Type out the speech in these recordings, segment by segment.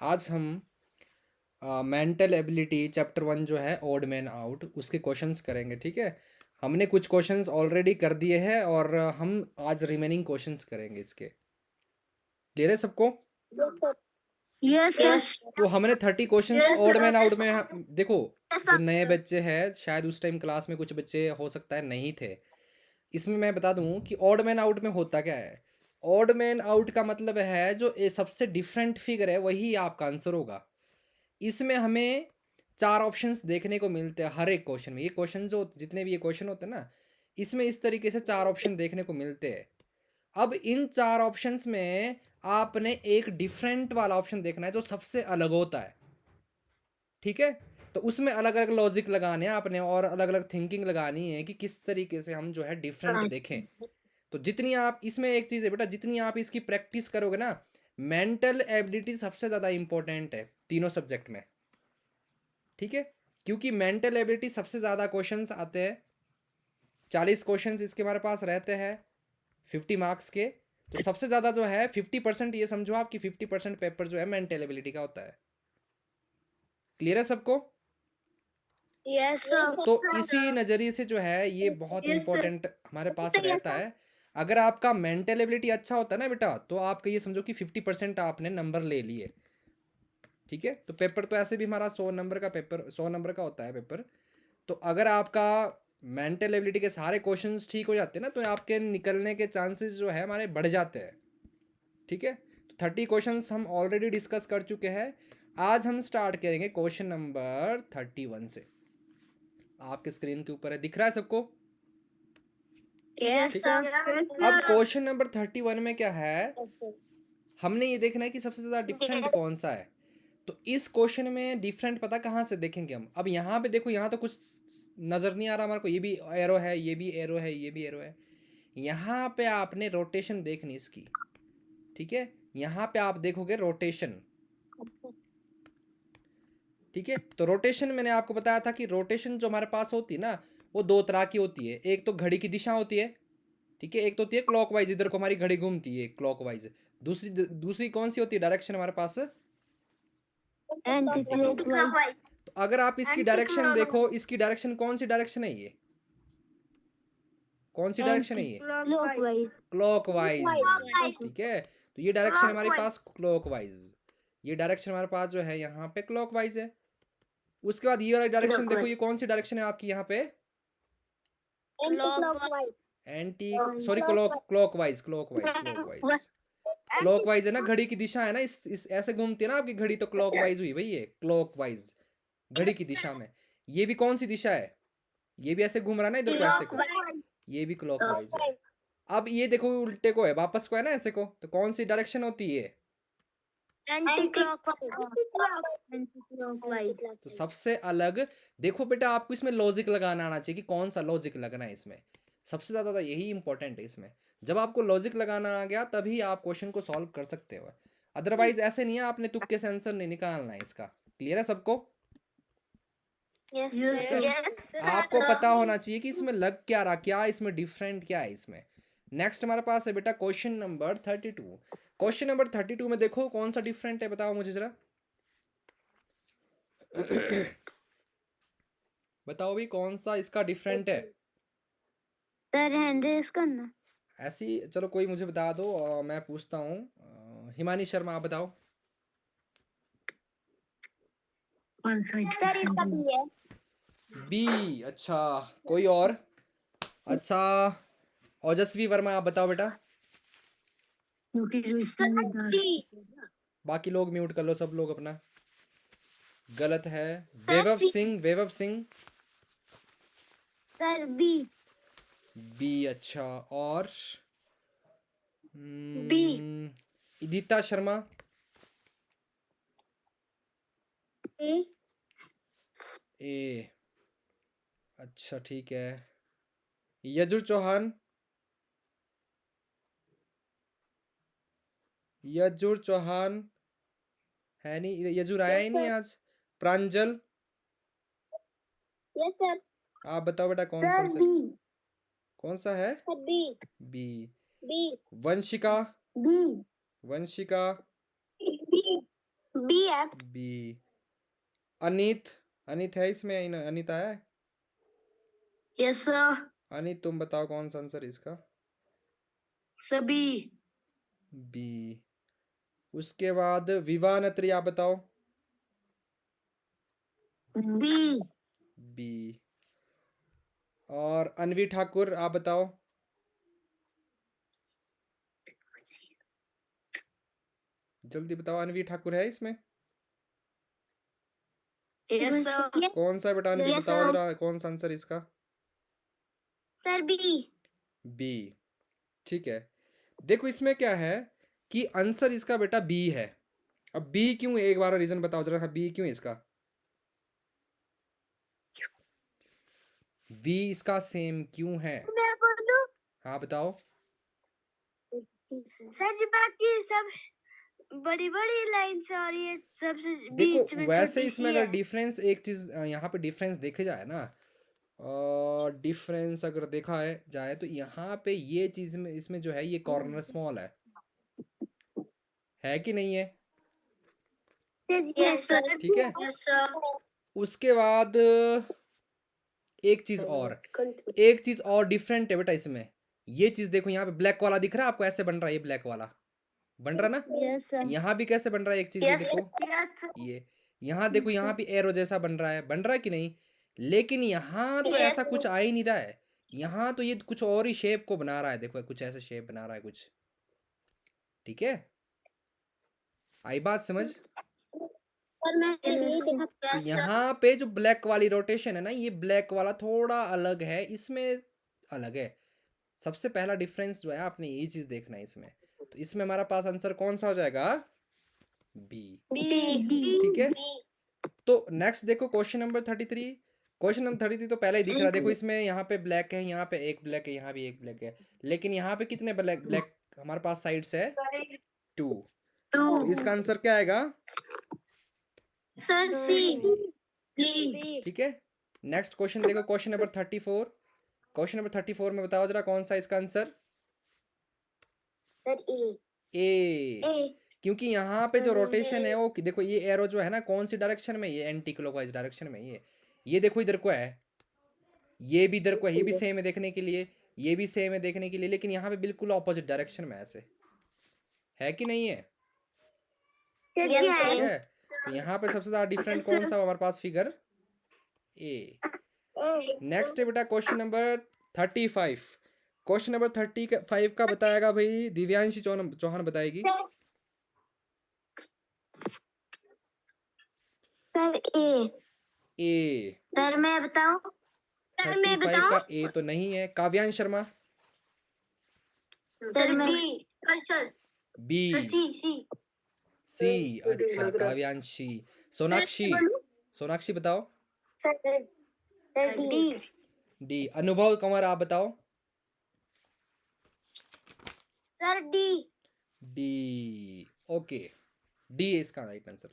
आज हम mental ability chapter 1 जो है ओड मैन आउट उसके क्वेश्चंस करेंगे। ठीक है, हमने कुछ क्वेश्चंस ऑलरेडी कर दिए हैं और हम आज रिमेनिंग क्वेश्चंस करेंगे इसके। क्लियर है सबको? यस यस तो हमने 30 क्वेश्चंस ओड मैन आउट में देखो, जो नए बच्चे हैं शायद उस टाइम क्लास में कुछ बच्चे हो सकता है नहीं थे। इसमें मैं बता दूं कि ऑड मैन आउट में होता क्या है। ऑड मैन आउट का मतलब है जो सबसे डिफरेंट फिगर है वही आपका आंसर होगा। इसमें हमें 4 ऑप्शंस देखने को मिलते हैं हर एक क्वेश्चन में। ये क्वेश्चन जो जितने भी ये क्वेश्चन होते हैं ना, इसमें इस तरीके से 4 ऑप्शन देखने को मिलते हैं। अब इन 4 ऑप्शंस में आपने एक डिफरेंट वाला ऑप्शन देखना है जो सबसे अलग होता है। ठीक है, तो उसमें अलग अलग लॉजिक लगाने हैं आपने और अलग अलग थिंकिंग लगानी है कि किस तरीके से हम जो है डिफरेंट देखें। तो जितनी आप इसमें एक चीज़ है बेटा, जितनी आप इसकी प्रैक्टिस करोगे ना, मेंटल एबिलिटी सबसे ज़्यादा इंपॉर्टेंट है तीनों सब्जेक्ट में। ठीक है, क्योंकि मेंटल एबिलिटी सबसे ज़्यादा क्वेश्चंस आते हैं। 40 क्वेश्चंस इसके हमारे पास रहते हैं 50 मार्क्स के। तो सबसे ज़्यादा जो है 50%, ये समझो आपकी 50% पेपर जो है मेंटल एबिलिटी का होता है। क्लियर है सबको? यस तो इसी नज़रिए से जो है ये बहुत इंपॉर्टेंट हमारे पास रहता है। अगर आपका मेंटल एबिलिटी अच्छा होता है ना बेटा, तो आपका ये समझो कि 50% आपने नंबर ले लिए। ठीक है, तो पेपर तो ऐसे भी हमारा 100 नंबर का पेपर, 100 नंबर का होता है पेपर। तो अगर आपका मेंटल एबिलिटी के सारे क्वेश्चंस ठीक हो जाते हैं ना, तो आपके निकलने के चांसेस जो है हमारे बढ़ जाते हैं। ठीक है, तो 30 क्वेश्चंस हम ऑलरेडी डिस्कस कर चुके हैं। आज हम स्टार्ट करेंगे क्वेश्चन नंबर 31 से। आपके स्क्रीन के ऊपर है, दिख रहा है सबको? यस ठीक है, अब क्वेश्चन नंबर 31 में क्या है, हमने ये देखना है कि सबसे ज़्यादा डिफरेंट कौन सा है। तो इस क्वेश्चन में डिफरेंट पता कहाँ से देखेंगे हम। अब यहाँ पे देखो, यहाँ तो कुछ नज़र नहीं आ रहा हमारे को। ये भी एरो है, ये भी एरो है, ये भी एरो है। यहाँ पे आपने रोटेशन देखनी इसकी। ठीक है, यहाँ पे आप देखोगे रोटेशन। ठीक है, तो रोटेशन मैंने आपको बताया था कि रोटेशन जो हमारे पास होती है ना, वो दो तरह की होती है। एक तो घड़ी की दिशा होती है, ठीक है, एक तो होती है क्लॉकवाइज, इधर को हमारी घड़ी घूमती है क्लॉकवाइज। दूसरी दूसरी कौन सी होती है डायरेक्शन हमारे पास? एंटी क्लॉकवाइज तो अगर आप इसकी डायरेक्शन देखो, इसकी डायरेक्शन कौन सी डायरेक्शन है, ये कौन सी डायरेक्शन है? ये क्लॉकवाइज क्लॉकवाइज। ठीक है, तो ये डायरेक्शन हमारे पास क्लॉकवाइज, ये डायरेक्शन हमारे पास जो है यहाँ पे क्लॉकवाइज है। उसके बाद ये वाली डायरेक्शन देखो, ये कौन सी डायरेक्शन है आपकी यहाँ पे? Anti, sorry, clockwise clockwise clockwise clockwise है ना, घड़ी की दिशा है ना, इस ऐसे घूमती है ना आपकी घड़ी, तो क्लॉकवाइज हुई भाई, ये क्लॉकवाइज घड़ी की दिशा में। ये भी कौन सी दिशा है? ये भी ऐसे घूम रहा है ना इधर को, ऐसे को, ये भी क्लॉकवाइज है। अब ये देखो उल्टे को है, वापस को है ना ऐसे को, तो कौन सी डायरेक्शन होती है? एंटी क्लॉकवाइज तो सबसे अलग देखो बेटा, आपको इसमें लॉजिक लगाना आना चाहिए कि कौन सा लॉजिक लगना है इसमें। सबसे ज़्यादा यही इंपॉर्टेंट है इसमें। जब आपको लॉजिक लगाना आ गया तभी आप क्वेश्चन को सॉल्व कर सकते हो। अदरवाइज ऐसे नहीं है आपने तुक्के से आंसर नहीं निकालना है इसका। क्लियर है सबको? आपको पता होना चाहिए कि इसमें लग क्या रहा, क्या इसमें डिफरेंट क्या है इसमें। नेक्स्ट हमारे पास है बेटा क्वेश्चन नंबर 32। क्वेश्चन नंबर 32 में देखो कौन सा डिफरेंट है, बताओ मुझे जरा। बताओ भी कौन सा इसका डिफरेंट है। सर हैंड रेस करना। ऐसी चलो कोई मुझे बता दो, मैं पूछता हूँ। हिमानी शर्मा आप बताओ। सर इसका बी है। बी, अच्छा। कोई और? अच्छा, ओजस्वी वर्मा आप बताओ बेटा। बाकी लोग म्यूट कर लो, सब लोग अपना। गलत है। Vaibhav Singh, Vaibhav Singh. Sir B. B, अच्छा। और बी। इदिता शर्मा। ए। ए, अच्छा ठीक है। यजुर चौहान, यजुर चौहान है नहीं, यजुर आया ही नहीं आज। Pranjal, yes sir. आप बताओ बेटा कौन सा आंसर, कौन सा है? B. B. B. Vanshika, B. Vanshika, B है। बी। अनीत, अनीत है इसमें? अनीत आया है? Yes sir. अनीत तुम बताओ कौन सा आंसर इसका? सभी। बी। उसके बाद विवान अत्री, आप बताओ। बी। बी। और अनवी ठाकुर, आप बताओ। जल्दी बताओ, अनवी ठाकुर है इसमें? Yes sir. कौन सा है बेटा अनवी, Yes, बताओ sir. जरा कौन सा आंसर इसका? Sir B. बी। ठीक है। देखो इसमें क्या है कि आंसर इसका बेटा बी है। अब बी क्यों, एक बार रीजन बताओ जरा, बी क्यों इसका? बी इसका सेम क्यों है? मैं बोलूं? हाँ बताओ। सर जी बाकी सब बड़ी बड़ी लाइन्स और ये सबसे देखो बीच में वैसे छोटी इसमें सी अगर है। डिफरेंस, एक चीज यहाँ पे डिफरेंस देखे जाए ना, डिफरेंस अगर देखा है जाए तो यहाँ पे ये चीज में, इसमें जो है ये कॉर्नर स्मॉल है कि नहीं है? Yes sir. ठीक है। Yes sir. उसके बाद एक चीज और डिफरेंट है बेटा इसमें। ये चीज देखो, यहाँ पे ब्लैक वाला दिख रहा है आपको, ऐसे बन रहा है ये ब्लैक वाला, बन रहा ना? Yes sir. यहाँ भी कैसे बन रहा है एक चीज, ये देखो, यस। ये यहाँ देखो, यहाँ भी एरो जैसा बन रहा है कि नहीं? लेकिन यहाँ तो ऐसा कुछ आ ही नहीं रहा है। यहाँ तो ये कुछ और ही शेप को बना रहा है, देखो कुछ ऐसे शेप बना रहा है कुछ। ठीक है, आई बात समझ? और मैं यही देखा। तो यहाँ पे जो ब्लैक वाली रोटेशन है ना, ये ब्लैक वाला थोड़ा अलग है, इसमें अलग है। सबसे पहला डिफरेंस जो है आपने ये चीज देखना है इसमें। तो इसमें हमारा पास आंसर कौन सा हो जाएगा? बी। ठीक है। तो नेक्स्ट देखो क्वेश्चन नंबर 33। क्वेश्चन नंबर 33 तो पहले ही दिख रहा है, देखो इसमें यहाँ पे ब्लैक है, यहाँ पे एक ब्लैक है, यहाँ भी एक ब्लैक है, लेकिन यहाँ पे कितने ब्लैक ब्लैक हमारे पास साइड्स है? 2। तो इसका आंसर क्या आएगा? सर सी। सी। ठीक है। नेक्स्ट क्वेश्चन देखो, क्वेश्चन नंबर 34। क्वेश्चन नंबर 34 में बताओ जरा कौन सा इसका आंसर? सर ए। क्योंकि यहाँ पे जो रोटेशन है वो देखो, ये एरो जो है ना कौन सी डायरेक्शन में, ये एंटी क्लॉकवाइज डायरेक्शन में। ये देखो इधर को है, ये भी इधर को है, ये भी सेम है देखने के लिए, ये भी सेम है देखने के लिए, लेकिन यहाँ पे बिल्कुल ऑपोजिट डायरेक्शन में ऐसे है कि नहीं है? ठीक है। तो यहाँ पे सबसे ज्यादा डिफरेंट कौन सा हमारे पास फिगर? ए। नेक्स्ट है बेटा क्वेश्चन नंबर 35। क्वेश्चन नंबर 35 का बताएगा भाई दिव्यांशी चौहान बताएगी। सर ए। सर मैं बताऊं? सर मैं 35 बताऊं? का ए तो नहीं है। काव्यांश शर्मा? सर मैं सर बी। सी। सी। अच्छा, काव्यांशी। सोनाक्षी, सोनाक्षी बताओ। Sir D. डी। अनुभव कंवर, आप बताओ। Sir D. D. Okay, D इसका राइट आंसर।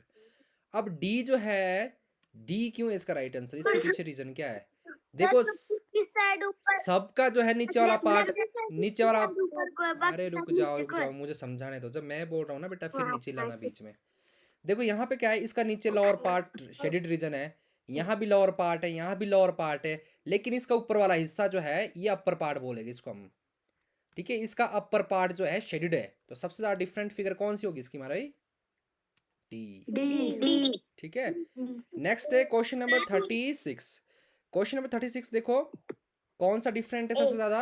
अब डी जो है, डी क्यों इसका राइट आंसर, इसके पीछे रीजन क्या है? देखो किस साइड ऊपर? सबका जो है नीचे वाला पार्ट, नीचे वाला, ऊपर अरे रुक जाओ मुझे समझाने दो, जब मैं बोल रहा हूँ ना बेटा फिर नीचे लाना बीच में। देखो यहाँ पे क्या है, इसका नीचे लोअर पार्ट शेडेड रीजन है, यहाँ भी लोअर पार्ट है, यहाँ भी लोअर पार्ट है, लेकिन इसका ऊपर वाला हिस्सा जो है ये अपर पार्ट बोलेगा इसको हम। ठीक है, इसका अपर पार्ट जो है शेडेड है, तो सबसे ज्यादा डिफरेंट फिगर कौन सी होगी इसकी हमारी? डी। ठीक है। नेक्स्ट है क्वेश्चन नंबर 36। क्वेश्चन नंबर 36 देखो कौन सा डिफरेंट है सबसे ज्यादा?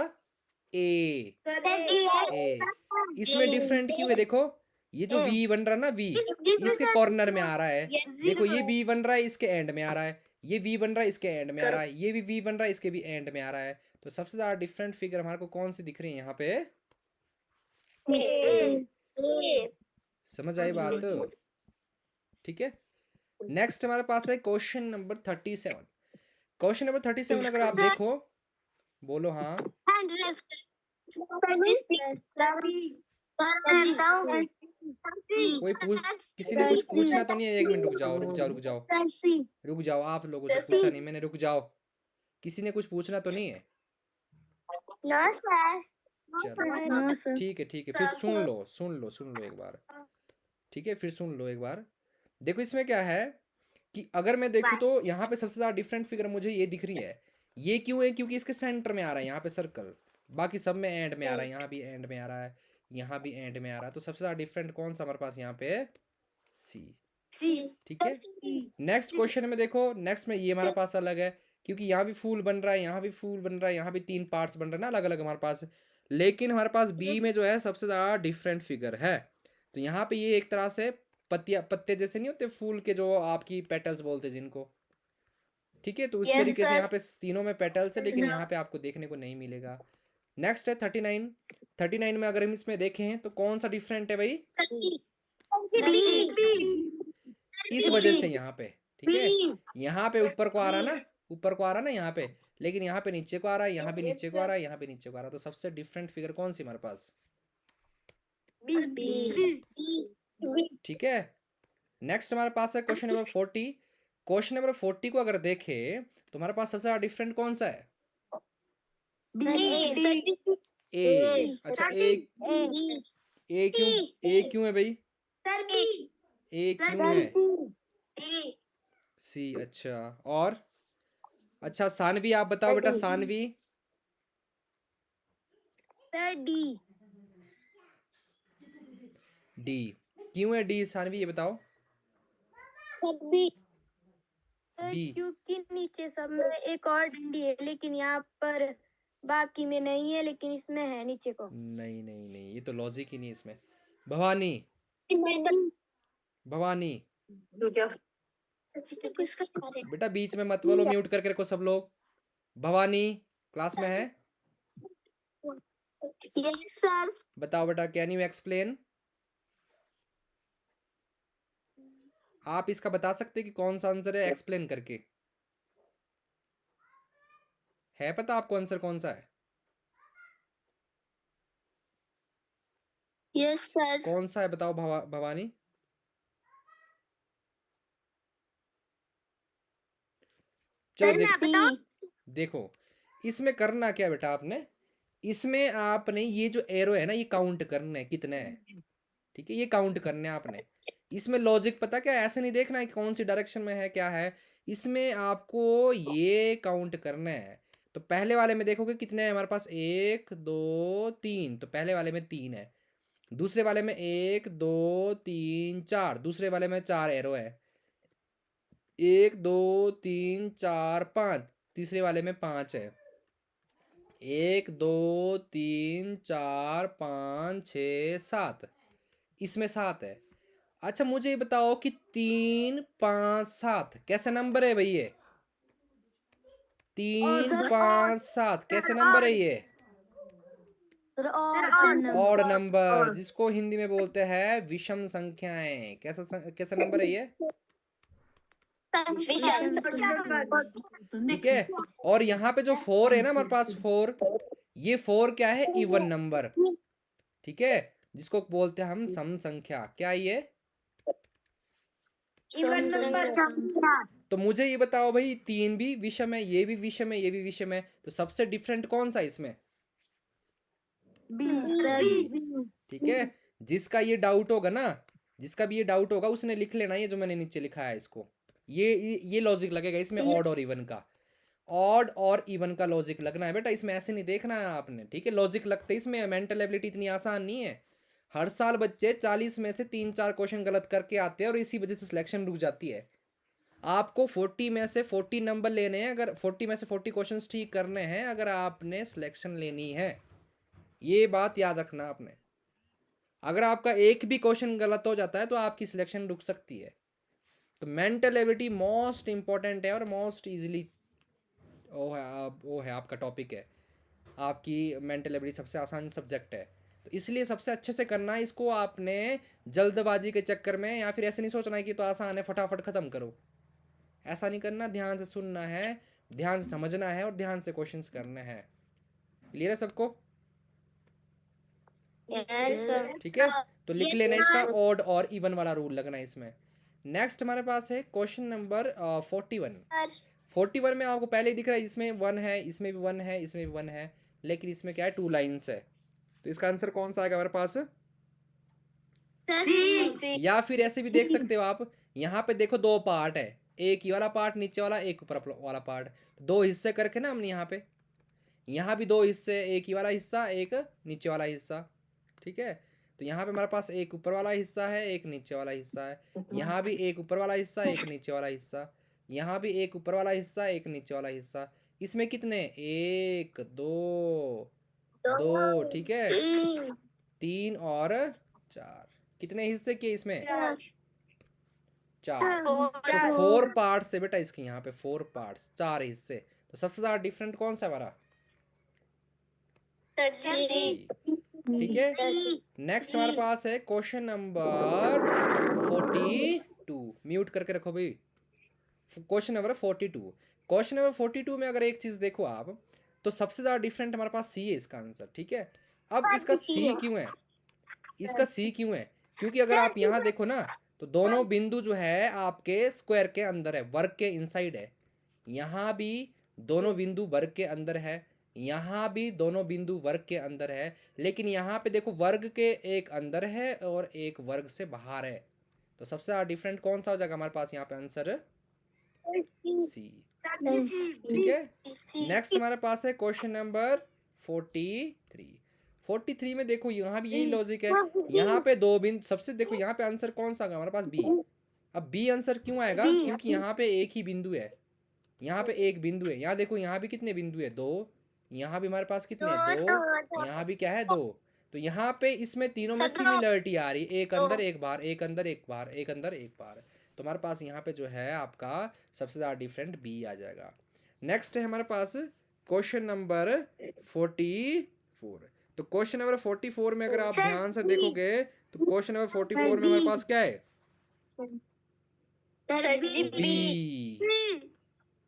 ए। इसमें डिफरेंट क्यों है? देखो ये जो वी बन रहा है ना, वी इसके कॉर्नर में आ रहा है, देखो ये वी बन रहा है इसके एंड में आ रहा है, ये वी बन रहा है इसके एंड में आ रहा है, ये भी वी बन रहा है इसके भी एंड में आ रहा है। तो सबसे ज्यादा डिफरेंट फिगर हमारे को कौन सी दिख रही है यहाँ पे? समझ आई बात? ठीक है। नेक्स्ट हमारे पास है क्वेश्चन नंबर 37। क्वेश्चन नंबर 37 अगर आप देखो, बोलो हाँ। किसी ने कुछ पूछना तो नहीं है? 1 मिनट रुक जाओ, आप लोगों से पूछा नहीं मैंने, रुक जाओ। किसी ने कुछ पूछना तो नहीं है? चलो ठीक है, फिर सुन लो एक बार। ठीक है, फिर सुन लो एक बार। देखो इसमें क्या है कि अगर मैं देखूँ तो यहाँ पे सबसे ज़्यादा डिफरेंट फिगर मुझे ये दिख रही है। ये क्यों है? क्योंकि इसके सेंटर में आ रहा है यहाँ पे सर्कल, बाकी सब में एंड में आ रहा है, यहाँ भी एंड में आ रहा है, यहाँ भी एंड में आ रहा है। तो सबसे ज़्यादा डिफरेंट कौन सा हमारे पास यहाँ पे है? सी। ठीक है, नेक्स्ट क्वेश्चन में देखो, नेक्स्ट में ये हमारे पास अलग है, क्योंकि यहाँ भी फूल बन रहा है, यहाँ भी फूल बन रहा है, यहाँ भी 3 पार्ट्स बन रहे हैं ना अलग अलग हमारे पास। लेकिन हमारे पास बी में जो है सबसे ज़्यादा डिफरेंट फिगर है। तो यहाँ पे ये एक तरह से पत्तियाँ, पत्ते जैसे नहीं होते फूल के, जो आपकी पेटल्स बोलते हैं जिनको, ठीक है। तो उस तरीके से यहाँ पे तीनों में पेटल्स है, लेकिन यहाँ पे आपको देखने को नहीं मिलेगा। नेक्स्ट है 39। 39 में अगर हम इसमें देखें तो कौन सा डिफरेंट है भाई? इस वजह से यहाँ पे, ठीक है, यहाँ पे ऊपर को आ रहा ना, ऊपर को आ रहा ना यहाँ पे, लेकिन यहाँ पे नीचे को आ रहा है, यहाँ भी नीचे को आ रहा है, यहाँ पे नीचे को आ रहा है। तो सबसे डिफरेंट फिगर कौन सी हमारे पास? ठीक है। नेक्स्ट हमारे पास है क्वेश्चन नंबर 40। क्वेश्चन नंबर 40 को अगर देखें तो हमारे पास सबसे ज्यादा डिफरेंट कौन सा है? ए। अच्छा, ए क्यों, ए क्यों है भाई? ए क्यों है? सी। अच्छा, और अच्छा सानवी आप बताओ बेटा, सानवी। डी। क्यों है डी सानवी, ये बताओ। डी। क्योंकि नीचे सब में एक और डंडी है, लेकिन यहाँ पर बाकी में नहीं है, लेकिन इसमें है नीचे को। नहीं नहीं नहीं, ये तो लॉजिक ही नहीं इसमें। भवानी, भवानी बेटा बीच में मत बोलो, म्यूट करके रखो सब लोग। भवानी क्लास में है? Yes sir. बताओ बेटा, कैन यू एक्सप्लेन? आप इसका बता सकते कि कौन सा आंसर है, एक्सप्लेन करके। है पता आपको आंसर कौन सा है? Yes sir. कौन सा है बताओ भवानी। चलो देखो इसमें करना क्या बेटा आपने, इसमें आपने ये जो एरो है ना, ये काउंट करना है कितने है, ठीक है, ये काउंट करने हैं आपने। इसमें लॉजिक पता क्या है, ऐसे नहीं देखना है कि कौन सी डायरेक्शन में है क्या है, इसमें आपको ये काउंट करना है। तो पहले वाले में देखोगे कितने हैं हमारे पास, 1 2 3, तो पहले वाले में 3 है। दूसरे वाले में 1 2 3 4, दूसरे वाले में 4 एरो है। 1 2 3 4 5, तीसरे वाले में 5 है। 1 2 3 4 5 6 7, इसमें 7 है। अच्छा मुझे ये बताओ कि 3 5 7 कैसे नंबर है भाई ये? 3 5 7 कैसे नंबर है ये? ऑड नंबर, जिसको हिंदी में बोलते हैं विषम संख्याएं। कैसा नंबर है ये? ठीक है। और यहाँ पे जो 4 है ना हमारे पास, 4, ये 4 क्या है? इवन नंबर, ठीक है, जिसको बोलते हैं हम सम संख्या। क्या ये? Even number. तो मुझे ये बताओ भाई, 3 भी विषम है, ये भी विषम है, ये भी विषम है, तो सबसे डिफरेंट कौन सा इसमें? ठीक है। जिसका ये डाउट होगा ना, जिसका भी ये डाउट होगा उसने लिख लेना ये जो मैंने नीचे लिखा है इसको। ये लॉजिक लगेगा इसमें, ऑड और इवन का। ऑड और इवन का लॉजिक लगना है बेटा इसमें, ऐसे नहीं देखना है आपने, ठीक है। लॉजिक लगते इसमें, मेंटल एबिलिटी इतनी आसान नहीं है। हर साल बच्चे 40 में से 3-4 क्वेश्चन गलत करके आते हैं और इसी वजह से सिलेक्शन रुक जाती है। आपको 40 में से 40 नंबर लेने हैं, अगर 40 में से 40 क्वेश्चंस ठीक करने हैं, अगर आपने सिलेक्शन लेनी है, ये बात याद रखना आपने। अगर आपका एक भी क्वेश्चन गलत हो जाता है तो आपकी सिलेक्शन रुक सकती है। तो मेंटल एबिलिटी मोस्ट इंपॉर्टेंट है और मोस्ट इजीली वो है आपका टॉपिक है, आपकी मेंटल एबिलिटी सबसे आसान सब्जेक्ट है। तो इसलिए सबसे अच्छे से करना है इसको आपने, जल्दबाजी के चक्कर में, या फिर ऐसे नहीं सोचना है कि तो आसान है फटाफट ख़त्म करो, ऐसा नहीं करना। ध्यान से सुनना है, ध्यान से समझना है और ध्यान से क्वेश्चंस करने हैं। क्लियर है सबको? ठीक है, तो लिख लेना इसका, ऑड और इवन वाला रूल लगना है इसमें। नेक्स्ट हमारे पास है क्वेश्चन नंबर 41। 41 में आपको पहले ही दिख रहा है, इसमें 1 है, इसमें भी 1 है, इसमें भी 1 है, लेकिन इसमें क्या है, 2 लाइन्स है। तो इसका आंसर कौन सा आएगा हमारे पास? या फिर ऐसे भी देख सकते हो आप, यहाँ पे देखो दो पार्ट है, एक ये वाला पार्ट नीचे वाला, एक ऊपर वाला पार्ट, दो हिस्से करके ना हमने यहाँ भी दो हिस्से, एक ये वाला हिस्सा, एक नीचे वाला हिस्सा, ठीक है। तो यहाँ पे हमारे पास एक ऊपर वाला हिस्सा है, एक नीचे वाला हिस्सा है, यहाँ भी एक ऊपर वाला हिस्सा, एक नीचे वाला हिस्सा, यहाँ भी एक ऊपर वाला हिस्सा, एक नीचे वाला हिस्सा। इसमें कितने, एक दो दो, ठीक है, तीन और चार, कितने हिस्से किए इसमें, चार। तो 4 पार्ट्स है बेटा इसके, यहाँ पे 4 पार्ट्स, 4 हिस्से। तो सबसे ज्यादा डिफरेंट कौन सा है हमारा, सी, ठीक है। नेक्स्ट हमारे पास है क्वेश्चन नंबर 42, म्यूट करके रखो भाई। क्वेश्चन नंबर 42, क्वेश्चन नंबर 42 में अगर एक चीज देखो आप, तो सबसे ज्यादा डिफरेंट हमारे पास सी है इसका आंसर, ठीक है। अब इसका सी क्यों है, इसका सी क्यों है, क्योंकि अगर आप यहाँ देखो ना, तो दोनों बिंदु जो है आपके स्क्वायर के अंदर है, वर्ग के इनसाइड है। यहाँ भी दोनों बिंदु वर्ग के अंदर है, यहाँ भी दोनों बिंदु वर्ग के अंदर है, लेकिन यहाँ पे देखो वर्ग के एक अंदर है और एक वर्ग से बाहर है। तो सबसे ज्यादा डिफरेंट कौन सा हो जाएगा हमारे पास यहाँ पे आंसर, सी, ठीक है। नेक्स्ट हमारे पास है क्वेश्चन नंबर 43, 43 में देखो यहाँ भी यही लॉजिक है, यहाँ पे दो बिंदु, सबसे देखो यहाँ पे आंसर कौन सा होगा हमारे पास, बी। अब बी आंसर क्यों आएगा, क्योंकि यहाँ पे एक ही बिंदु है, यहाँ पे एक बिंदु है। यहाँ देखो यहाँ भी कितने बिंदु है, दो, यहाँ भी हमारे पास कितने, दो, यहाँ भी क्या है, दो। तो यहाँ पे इसमें तीनों में सिमिलरिटी आ रही, एक अंदर एक बाहर, एक अंदर एक बाहर, एक अंदर एक बाहर। तो हमारे पास यहाँ पे जो है आपका सबसे ज़्यादा डिफरेंट बी आ जाएगा। नेक्स्ट है हमारे पास क्वेश्चन नंबर 44। तो क्वेश्चन नंबर 44 में अगर आप ध्यान से देखोगे, तो क्वेश्चन नंबर 44 में हमारे पास क्या है, बी,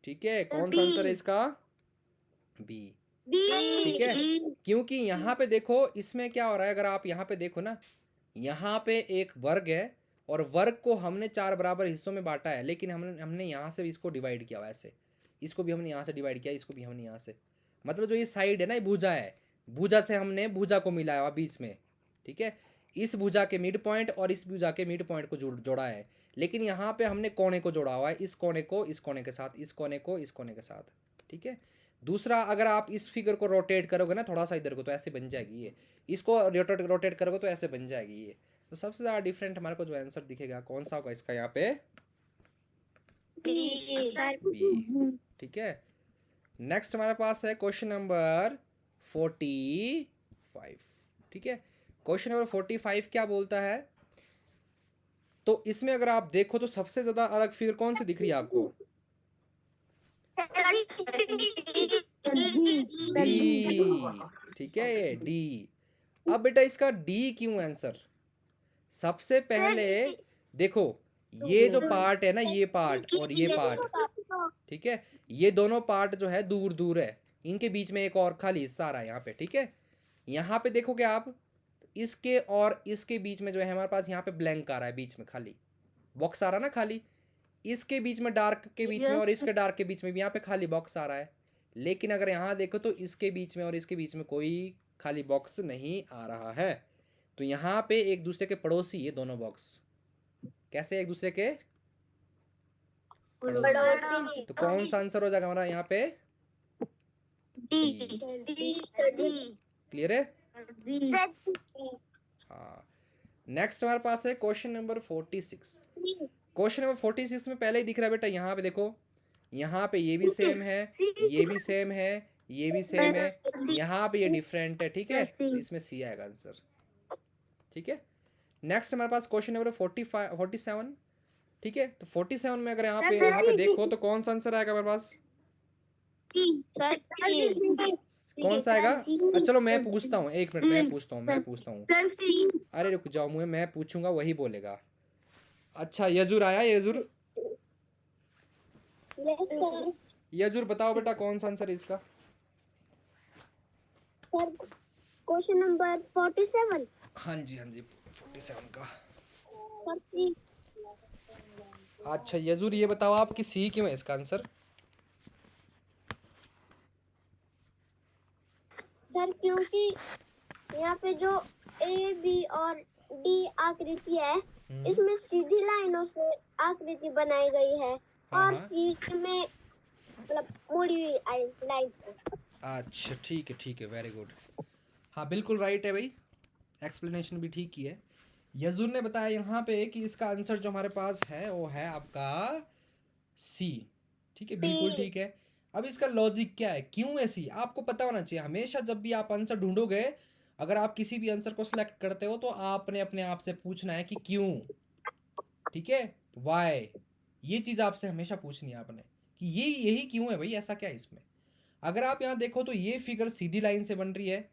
ठीक है। कौन सा आंसर है इसका, बी, ठीक है। क्योंकि यहाँ पे देखो इसमें क्या हो रहा है, अगर आप यहाँ पे देखो ना, यहाँ पे एक वर्ग है और वर्ग को हमने 4 बराबर हिस्सों में बांटा है, लेकिन हमने यहाँ से भी इसको डिवाइड किया, वैसे इसको भी हमने यहाँ से डिवाइड किया, इसको भी हमने यहाँ से, मतलब जो ये साइड है ना, ये भुजा है, भुजा से हमने भुजा को मिलाया बीच में, ठीक है। इस भुजा के मिड पॉइंट और इस भुजा के मिड पॉइंट को जोड़ा है, लेकिन यहाँ पे हमने कोने को जोड़ा हुआ है, इस कोने को इस कोने के साथ, इस कोने को इस कोने के साथ, ठीक है। दूसरा, अगर आप इस फिगर को रोटेट करोगे ना थोड़ा सा इधर को, तो ऐसे बन जाएगी ये, इसको रोटेट करोगे तो ऐसे बन जाएगी ये। तो सबसे ज़्यादा डिफरेंट हमारे को जो आंसर दिखेगा कौन सा होगा इसका, यहाँ पे बी, ठीक है। नेक्स्ट हमारे पास है क्वेश्चन नंबर 45, ठीक है। क्वेश्चन नंबर 45 क्या बोलता है, तो इसमें अगर आप देखो तो सबसे ज्यादा अलग फिगर कौन सी दिख रही है आपको, डी, ठीक है, ये डी। अब बेटा इसका डी क्यों आंसर, सबसे पहले देखो ये जो पार्ट है ना, ये पार्ट और ये पार्ट, ठीक है, ये दोनों पार्ट जो है दूर दूर है, इनके बीच में एक और खाली हिस्सा आ रहा है यहाँ पे, ठीक है। यहाँ पे देखोगे आप, इसके और इसके बीच में जो है हमारे पास यहाँ पे ब्लैंक आ रहा है, बीच में खाली बॉक्स आ रहा है ना, खाली इसके बीच में डार्क के बीच में और इसके डार्क के बीच में भी यहाँ पे खाली बॉक्स आ रहा है। लेकिन अगर यहाँ देखो तो इसके बीच में और इसके बीच में कोई खाली बॉक्स नहीं आ रहा है। तो यहाँ पे एक दूसरे के पड़ोसी ये दोनों बॉक्स, कैसे एक दूसरे के पड़ोसी। तो कौन सा आंसर हो जाएगा हमारा यहाँ पे, क्लियर है, हाँ। नेक्स्ट हमारे पास है क्वेश्चन नंबर 46। क्वेश्चन नंबर 46 में पहले ही दिख रहा है बेटा, यहाँ पे देखो, यहाँ पे ये भी सेम है, ये भी सेम है, ये भी सेम है, यहाँ पे ये डिफरेंट है, ठीक है। तो इसमें सी आएगा आंसर, ठीक है। नेक्स्ट हमारे पास क्वेश्चन नंबर 47, ठीक है। तो 47 में अगर यहाँ पे देखो तो कौन सा आंसर आएगा हमारे पास, कौन सा आएगा, अच्छा चलो मैं पूछता हूँ, एक मिनट मैं पूछता हूँ, अरे रुक जाओ, मैं पूछूंगा वही बोलेगा। अच्छा यजुर आया, यजुर बताओ बेटा कौन सा आंसर है इसका, सर क्वेश्चन नंबर 47, हाँ जी 47 का। सर अच्छा यजुर ये बताओ आप कि सी क्यों है इसका आंसर, सर क्योंकि यहाँ पे जो ए बी और डी आकृति है इसमें सीधी लाइनों से आकृति बनाई गई है हाँ और हाँ सी में मतलब मुड़ी हुई लाइन से। अच्छा ठीक है वेरी गुड। हाँ बिल्कुल राइट है भाई, एक्सप्लेनेशन भी ठीक ही है। यजुर ने बताया यहाँ पे कि इसका आंसर जो हमारे पास है वो है आपका सी। ठीक है बिल्कुल ठीक है। अब इसका लॉजिक क्या है, क्यों है सी, आपको पता होना चाहिए। हमेशा जब भी आप आंसर ढूंढोगे, अगर आप किसी भी आंसर को सिलेक्ट करते हो तो आपने अपने आप से पूछना है कि क्यों। ठीक है, वाई, ये चीज़ आपसे हमेशा पूछनी है आपने कि ये यही क्यों है भाई, ऐसा क्या है इसमें। अगर आप यहाँ देखो तो ये फिगर सीधी लाइन से बन रही है,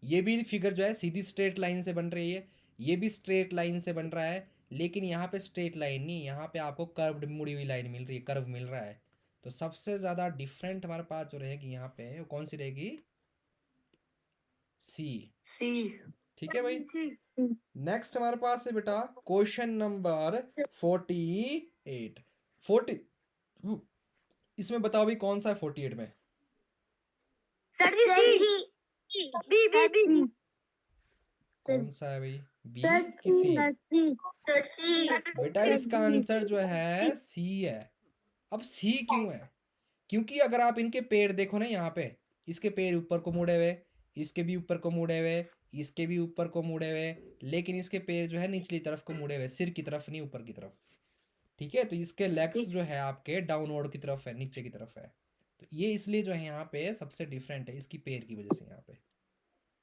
ये भी फिगर जो है सीधी स्ट्रेट लाइन से बन रही है, ये भी स्ट्रेट लाइन से बन रहा है, लेकिन यहाँ पे स्ट्रेट लाइन नहीं, यहाँ पे आपको कर्व्ड मुड़ी हुई लाइन मिल रही है, कर्व मिल रहा है। तो सबसे ज़्यादा डिफरेंट हमारे पास जो रहेगी यहाँ पे वो कौन सी रहेगी, सी। ठीक है भाई। नेक्स्ट हमारे पास है बेटा क्वेश्चन नंबर 48। 40 इसमें बताओ भाई कौन सा है 48 में। सर जी बी कौन सा है भाई, बी कि सी? बेटा इसका आंसर जो है सी है। अब सी क्यों है, क्योंकि अगर आप इनके पैर देखो ना, यहाँ पे इसके पैर ऊपर को मुड़े हुए, इसके भी ऊपर को मुड़े हुए, इसके भी ऊपर को मुड़े हुए, लेकिन इसके पैर जो है निचली तरफ को मुड़े हुए, सिर की तरफ नहीं ऊपर की तरफ। ठीक है, तो इसके लेग्स जो है आपके डाउनवर्ड की तरफ है, नीचे की तरफ है। तो ये इसलिए जो है यहाँ पे सबसे डिफरेंट है, इसकी पैर की वजह से यहाँ पे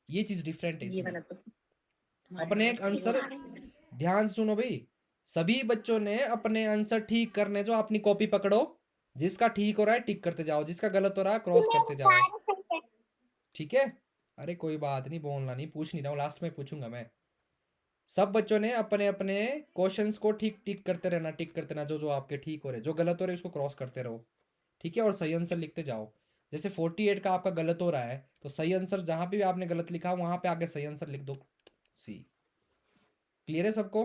ये चीज डिफरेंट है इसमें। अपने एक आंसर ध्यान से सुनो भाई, सभी बच्चों ने अपने आंसर ठीक करने, जो अपनी कॉपी पकड़ो, जिसका ठीक हो रहा है टिक करते जाओ, जिसका गलत हो रहा है क्रॉस करते जाओ। ठीक है, अरे कोई बात नहीं, बोलना नहीं, पूछ नहीं रहा हूँ, लास्ट में पूछूंगा मैं। सब बच्चों ने अपने अपने क्वेश्चंस को ठीक टिक करते रहना, टिक करते रहना, जो जो आपके ठीक हो रहे, जो गलत हो रहे उसको क्रॉस करते रहो। ठीक है, और सही आंसर लिखते जाओ। जैसे 48 का आपका गलत हो रहा है तो सही आंसर जहां पे भी आपने गलत लिखा वहां पे आगे सही आंसर लिख दो, सी। क्लियर है सबको?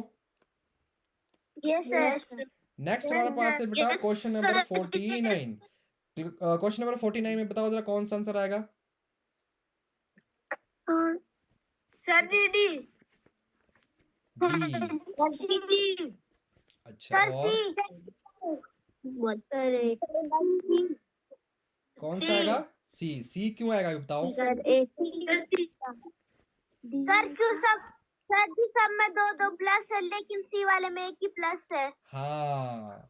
Yes sir. नेक्स्ट हमारे पास है बेटा क्वेश्चन नंबर 49। क्वेश्चन नंबर 49 में बताओ जरा कौन सा आंसर आएगा। Sir D D. अच्छा, सर और कौन सा आएगा, सी। सी क्यों आएगा बताओ। सर क्यों सब में दो दो प्लस है, लेकिन सी वाले में एक ही प्लस है। हाँ,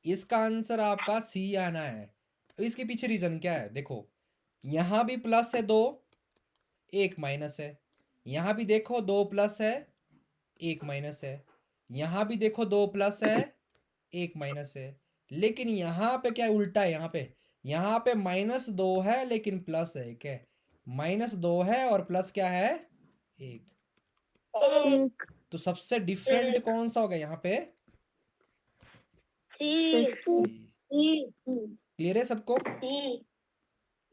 इसका आंसर आपका सी आना है। तो इसके पीछे रीजन क्या है, देखो यहाँ भी प्लस है दो, एक माइनस है, यहाँ भी देखो दो प्लस है, एक माइनस है, यहाँ भी देखो दो प्लस है, एक माइनस है, लेकिन यहाँ पे क्या उल्टा है, यहाँ पे माइनस दो है लेकिन प्लस एक है, माइनस दो है और प्लस क्या है, एक। तो सबसे डिफरेंट कौन सा होगा यहाँ पे, सी। क्लियर है सबको?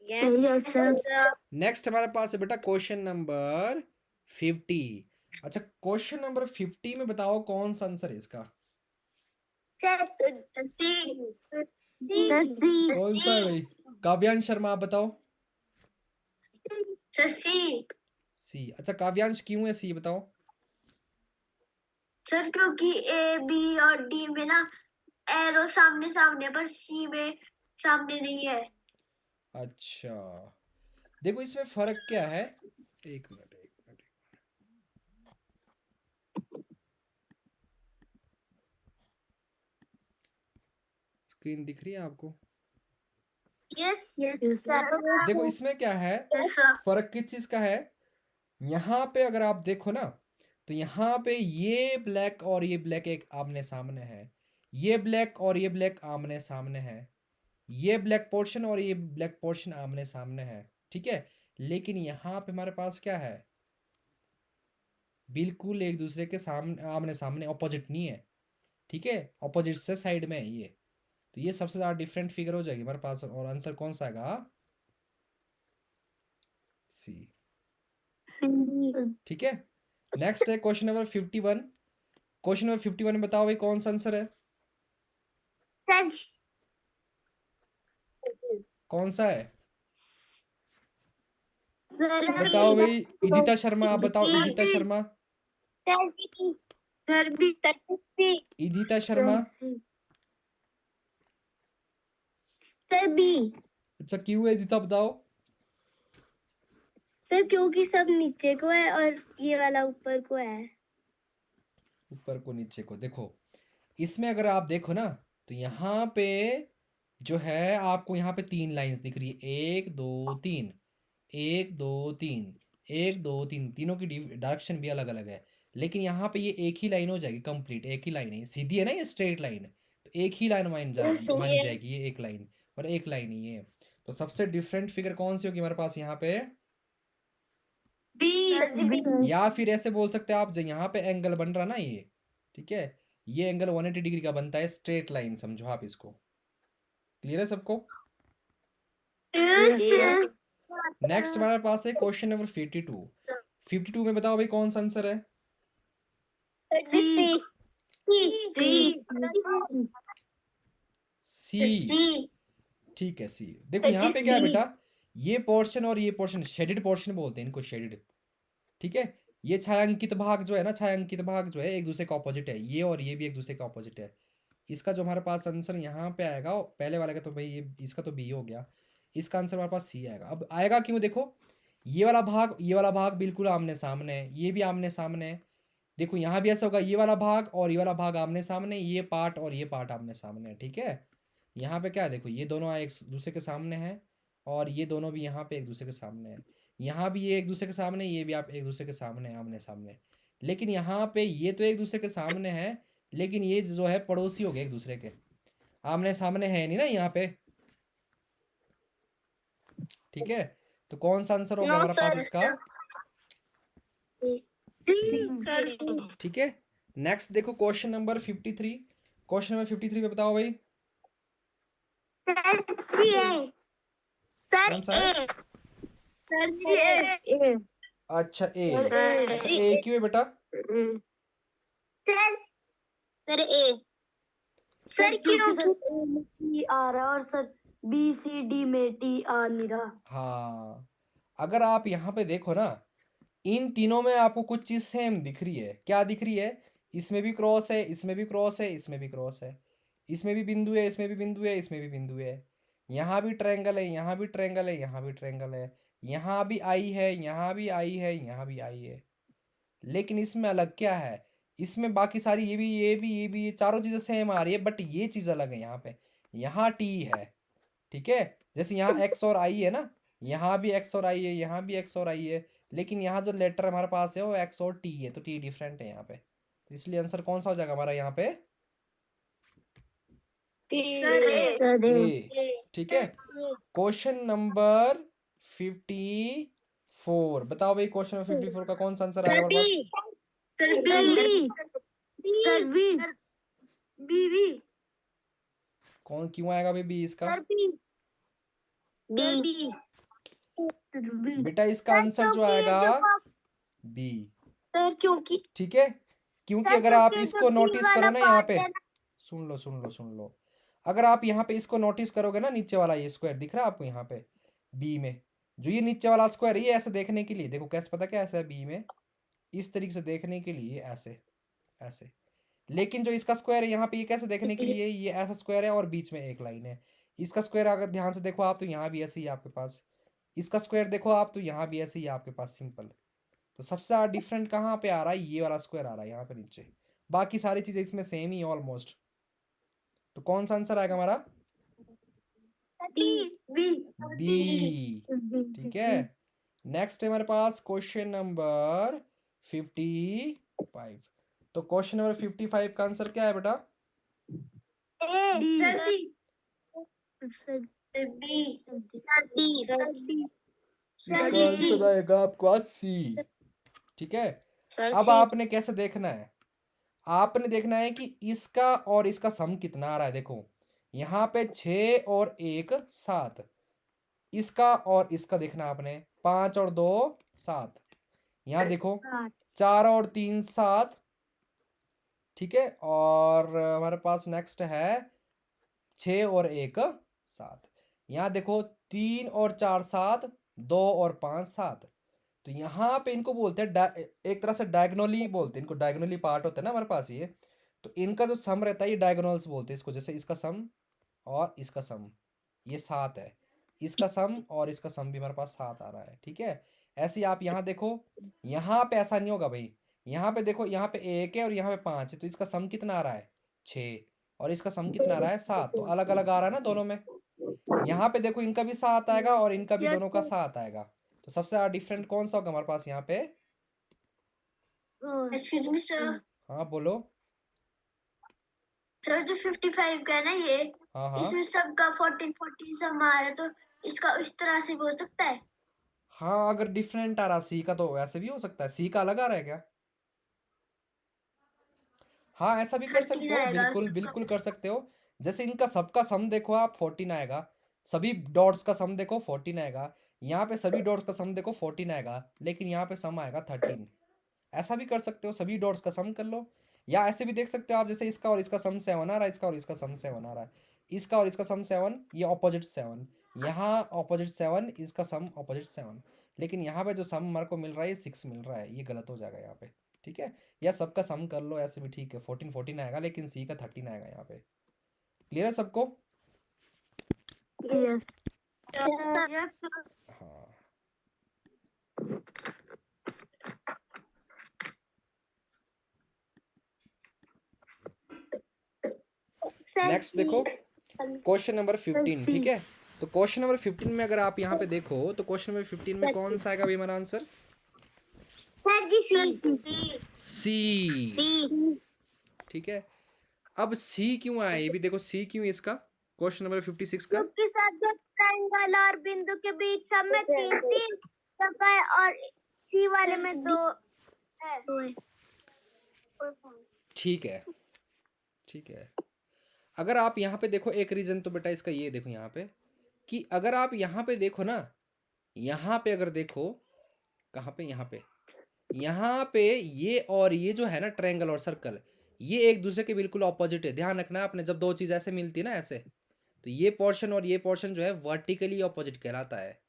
Yes sir. नेक्स्ट हमारे पास है बेटा क्वेश्चन नंबर 50। अच्छा, क्वेश्चन नंबर 50 में बताओ कौन सा आंसर है इसका, कौन सा है भाई, काव्यांश शर्मा आप बताओ। सी। अच्छा काव्यांश क्यों है सी बताओ। सर क्योंकि ए बी और डी में ना एरो सामने सामने, पर सी में सामने नहीं है। अच्छा, देखो इसमें फर्क क्या है, एक मिनट। स्क्रीन दिख रही है आपको? Yes sir. देखो इसमें क्या है, फर्क किस चीज का है, यहाँ पे अगर आप देखो ना, तो यहाँ पे ये ब्लैक और ये ब्लैक एक आमने सामने है, ये ब्लैक और ये ब्लैक आमने सामने है, ये ब्लैक पोर्शन और ये ब्लैक पोर्शन आमने सामने है। ठीक है, लेकिन यहाँ पे हमारे पास क्या है, बिल्कुल एक दूसरे के सामने, आमने सामने, ऑपोजिट नहीं है। ठीक है, ऑपोजिट से साइड में है ये। तो ये सबसे ज़्यादा डिफरेंट फिगर हो जाएगी हमारे पास, और आंसर कौन सा आएगा, सी। ठीक है, नेक्स्ट है क्वेश्चन नंबर 51। क्वेश्चन नंबर 51 में बताओ भाई कौन सा आंसर है, कौन सा है, बताओ भाई। इदिता शर्मा आप बताओ, Idita Sharma. Sir B Idita Sharma. Sir B. अच्छा क्यों है इदिता, बताओ। सर क्योंकि सब नीचे को है और ये वाला ऊपर को है। ऊपर को नीचे को, देखो इसमें अगर आप देखो ना तो यहाँ पे जो है आपको यहाँ पे 3 लाइंस दिख रही है, 1 2 3, 1 2 3, 1 2 3, तीनों की डायरेक्शन भी अलग अलग है, लेकिन यहाँ पे ये एक ही लाइन हो जाएगी कंप्लीट, एक ही लाइन है, सीधी है ना ये स्ट्रेट लाइन, तो एक ही लाइन मानी जाएगी ये एक लाइन, और एक लाइन ही है। तो सबसे डिफरेंट फिगर कौन सी होगी हमारे पास यहाँ पे, या फिर ऐसे बोल सकते हैं आप, जो यहाँ पे एंगल बन रहा ना ये, ठीक है, ये एंगल 180 डिग्री का बनता है, स्ट्रेट लाइन समझो आप इसको। क्लियर है सबको? नेक्स्ट हमारे पास है क्वेश्चन नंबर 52। 52 में बताओ भाई कौन सा आंसर है? सी। ठीक है सी। देखो यहाँ पे क्या है बेटा, ये पोर्शन और ये पोर्शन शेडेड पोर्शन बोलते हैं इनको, शेडेड, ठीक है। ये छायांकित भाग जो है ना, छायांकित भाग जो है एक दूसरे का ऑपोजिट है, ये और ये भी एक दूसरे का ऑपोजिट है। इसका जो हमारे पास आंसर यहाँ पे आएगा, पहले वाले का तो भाई ये इसका तो बी हो गया, इसका आंसर हमारे पास सी आएगा। अब आएगा क्यों, देखो ये वाला भाग बिल्कुल आमने सामने है, ये भी आमने सामने है। देखो यहाँ भी ऐसा होगा, ये वाला भाग और ये वाला भाग आमने सामने, ये पार्ट और ये पार्ट आमने सामने है, ठीक है। यहाँ पे क्या है, देखो ये दोनों एक दूसरे के सामने हैं, और ये दोनों भी यहाँ पे एक दूसरे के सामने है, यहाँ भी ये एक दूसरे के सामने, ये भी आप एक दूसरे के सामने आमने सामने। लेकिन यहाँ पे ये तो एक दूसरे के सामने है, लेकिन ये जो है पड़ोसी हो गए एक दूसरे के, आमने सामने है नहीं ना यहाँ पे, ठीक है। तो कौन सा आंसर होगा हमारे पास इसका? ठीक है। नेक्स्ट देखो क्वेश्चन नंबर 53। क्वेश्चन नंबर 53 पे बताओ भाई कौन सा है? अच्छा ए। अच्छा ए क्यों है बेटा? सर क्योंकि आ रहा और सर बी सी डी में टी आ नहीं रहा। हाँ, अगर आप यहाँ पे देखो ना, इन तीनों में आपको कुछ चीज सेम दिख रही है, क्या दिख रही है? इसमें भी क्रॉस है, इसमें भी क्रॉस है, इसमें भी क्रॉस है, इसमें भी बिंदु है, इसमें भी बिंदु है, इसमें भी बिंदु है, यहाँ भी ट्रायंगल है, यहाँ भी ट्रायंगल है, यहाँ भी ट्रायंगल है, यहाँ भी आई है, यहाँ भी आई है, यहाँ भी आई है। लेकिन इसमें अलग क्या है, इसमें बाकी सारी ये चारों चीजें सेम आ रही है, बट ये चीज अलग है। यहाँ पे यहाँ टी है, ठीक है, जैसे यहाँ एक्स और आई है ना, यहाँ भी एक्स और आई है, यहाँ भी एक्स और आई है, लेकिन यहाँ जो लेटर हमारे पास है वो एक्स और टी है, तो टी डिफरेंट है यहाँ पे, तो इसलिए आंसर कौन सा हो जाएगा हमारा यहाँ पे? ए। ठीक है। क्वेश्चन नंबर 54 बताओ भाई, क्वेश्चन नंबर 54 का कौन सा आंसर आएगा हमारे पास? कौन क्यों आएगा भाई बी इसका? बेटा इसका आंसर जो आएगा बी, सर क्योंकि ठीक है, क्योंकि अगर आप इसको नोटिस करो ना यहाँ पे, सुन लो, अगर आप यहाँ पे इसको नोटिस करोगे ना, नीचे वाला ये स्क्वायर दिख रहा है आपको यहाँ पे बी में, जो ये नीचे वाला स्क्वायर है, ये ऐसे देखने के लिए देखो, कैसे पता क्या ऐसा है बी में, इस तरीके से देखने के लिए ऐसे ऐसे, लेकिन जो इसका स्क्वायर है यहाँ पे, ये कैसे देखने के लिए, ये ऐसा स्क्वायर है और बीच में एक लाइन है। इसका स्क्वायर अगर ध्यान से देखो आप तो यहाँ भी ऐसे ही आपके पास, इसका स्क्वायर देखो आप तो यहाँ भी ऐसे ही आपके पास, सिंपल। तो सबसे ज़्यादा डिफरेंट कहाँ पे आ रहा है, ये वाला स्क्वायर आ रहा है यहाँ पे नीचे, बाकी सारी चीज़ें इसमें सेम ही ऑलमोस्ट। तो कौन सा आंसर आएगा हमारा? बी। ठीक है। नेक्स्ट है हमारे पास क्वेश्चन नंबर 55। तो क्वेश्चन नंबर 55 का आंसर क्या है बेटा? इसका आंसर आएगा आपको सी। ठीक है। अब आपने कैसे देखना है, आपने देखना है कि इसका और इसका सम कितना आ रहा है। देखो यहाँ पे 6 और 1 7, इसका और इसका देखना आपने, 5 और 2 7, यहाँ देखो 4 और 3 7, ठीक है, और हमारे पास नेक्स्ट है 6 और 1 7, यहाँ देखो 3 और 4 7, 2 और 5 7, तो यहाँ पे इनको बोलते हैं एक तरह से डायगोनली बोलते हैं इनको, डायगोनली पार्ट होता है ना हमारे पास ये, तो इनका जो सम रहता है ये डायगोनल्स बोलते हैं इसको। जैसे इसका सम और इसका सम ये 7 है, इसका सम और इसका सम भी हमारे पास 7 आ रहा है, ठीक है। ऐसे ही आप यहाँ देखो, यहाँ पे ऐसा नहीं होगा भाई, यहाँ पे देखो, यहाँ पे 1 है और यहाँ पे 5 है, तो इसका सम कितना आ रहा है 6, और इसका सम कितना आ रहा है 7, तो अलग अलग आ रहा है ना दोनों में। यहाँ पे देखो इनका भी 7 आएगा और इनका भी दोनों का 7 आएगा, तो सबसे ज्यादा डिफरेंट कौन सा होगा हमारे पास यहाँ पे? एक्सक्यूज मी सर, हाँ बोलो। सर जो 55 का है ना ये, हाँ हाँ इसमें सबका 14 सम आ रहा है, तो इसका इस तरह से भी हो सकता है। हाँ, अगर डिफरेंट आ रहा सी का तो वैसे भी हो सकता है, सी का अलग आ रहा है क्या? हाँ ऐसा भी कर 13 सकते हो, आएगा बिल्कुल सबका। बिल्कुल कर सकते हो। जैसे इनका सबका सम देखो आप 14 आएगा, सभी डॉट्स का सम देखो 14 आएगा, यहाँ पे सभी डॉट्स का सम देखो 14 आएगा, लेकिन यहाँ पे सम आएगा 13। ऐसा भी कर सकते हो, सभी डॉट्स का सम कर लो। या ऐसे भी देख सकते हो आप, जैसे इसका और इसका सम 7 आ रहा है, इसका और इसका सम 7 आ रहा है, इसका और इसका सम 7, ये ऑपोजिट 7, यहाँ ऑपोजिट 7, इसका सम ऑपोजिट 7, लेकिन यहाँ पे जो सम हमारे को मिल रहा है ये 6 मिल रहा है, ये गलत हो जाएगा यहाँ पे, ठीक है। या सबका सम कर लो, ऐसे भी ठीक है, 14 आएगा, लेकिन सी का 13 आएगा यहाँ पे। क्लियर है सबको? यस हाँ नेक्स्ट देखो क्वेश्चन नंबर 15, ठीक है। तो क्वेश्चन नंबर 15 में अगर आप यहाँ पे देखो तो क्वेश्चन नंबर 15 में कौन सा आएगा भाई हमारा आंसर? सर जी सी, ठीक है। अब सी क्यों आया ये भी देखो, सी क्यों इसका क्वेश्चन नंबर 56 का? के साथ जो ट्रायंगल और बिंदु के बीच सब में 3 सब है और सी वाले में 2 है। ठीक है, ठीक है। अगर आप यहाँ पे देखो एक रीजन तो बेटा इसका ये देखो यहाँ पे, कि अगर आप यहाँ पे देखो ना, यहाँ पे अगर देखो, कहाँ पे, यहाँ पे ये और ये जो है ना ट्रायंगल और सर्कल, ये एक दूसरे के बिल्कुल ऑपोजिट है। ध्यान रखना आपने, जब दो चीज़ ऐसे मिलती है ना ऐसे, तो ये पोर्शन और ये पोर्शन जो है वर्टिकली ऑपोजिट कहलाता है,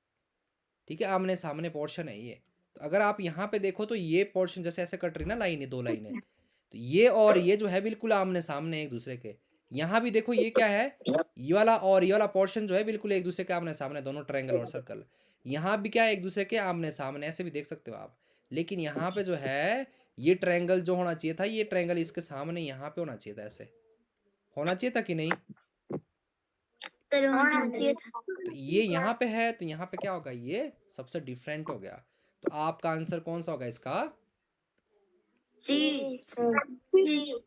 ठीक है, आमने सामने पोर्शन है ये। तो अगर आप यहाँ पे देखो तो ये पोर्शन जैसे ऐसे कट रही ना लाइन, दो लाइनें, तो ये और ये जो है बिल्कुल आमने सामने एक दूसरे के। यहाँ भी देखो ये क्या है, ये वाला और ये वाला पोर्शन जो है बिल्कुल एक दूसरे के आमने सामने, दोनों ट्रायंगल और सर्कल। यहाँ भी क्या है, एक दूसरे के आमने सामने, ऐसे भी देख सकते हो आप। लेकिन यहाँ पे जो है ये ट्रायंगल जो होना चाहिए था, ये ट्रायंगल इसके सामने यहाँ पे होना चाहिए था, ऐसे होना चाहिए था कि नहीं? तो ये यहाँ पे है, तो यहाँ पे क्या होगा, ये सबसे डिफरेंट हो गया। तो आपका आंसर कौन सा होगा इसका?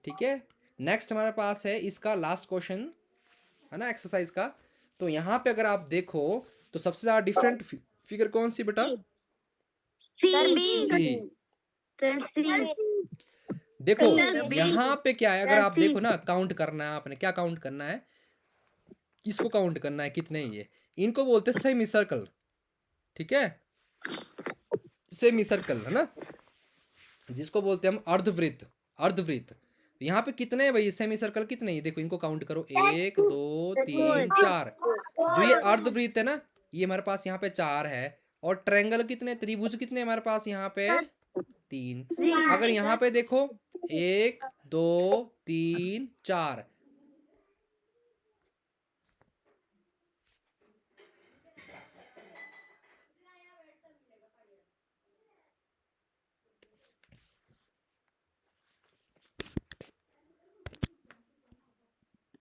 ठीक है। नेक्स्ट हमारे पास है इसका लास्ट क्वेश्चन है ना एक्सरसाइज का। तो यहाँ पे अगर आप देखो तो सबसे ज्यादा डिफरेंट फिगर कौन सी बेटा? सी। देखो यहाँ पे क्या है, अगर आप देखो ना, काउंट करना है आपने, क्या काउंट करना है, इसको काउंट करना है कितने ये, इनको बोलते हैं सेमी सर्कल, ठीक है, सेमी सर्कल है ना, जिसको बोलते हैं हम अर्धवृत्त, अर्धवृत्त। यहाँ पे कितने हैं भाई सेमी सर्कल, कितने हैं देखो, इनको काउंट करो, 1 2 3 4। जो ये अर्धवृत्त है ना, ये हमारे पास यहाँ पे 4 है, और ट्रायंगल कितने, त्रिभुज कितने हमारे पास यहाँ पे 3। अगर यहाँ पे देखो 1 2 3 4,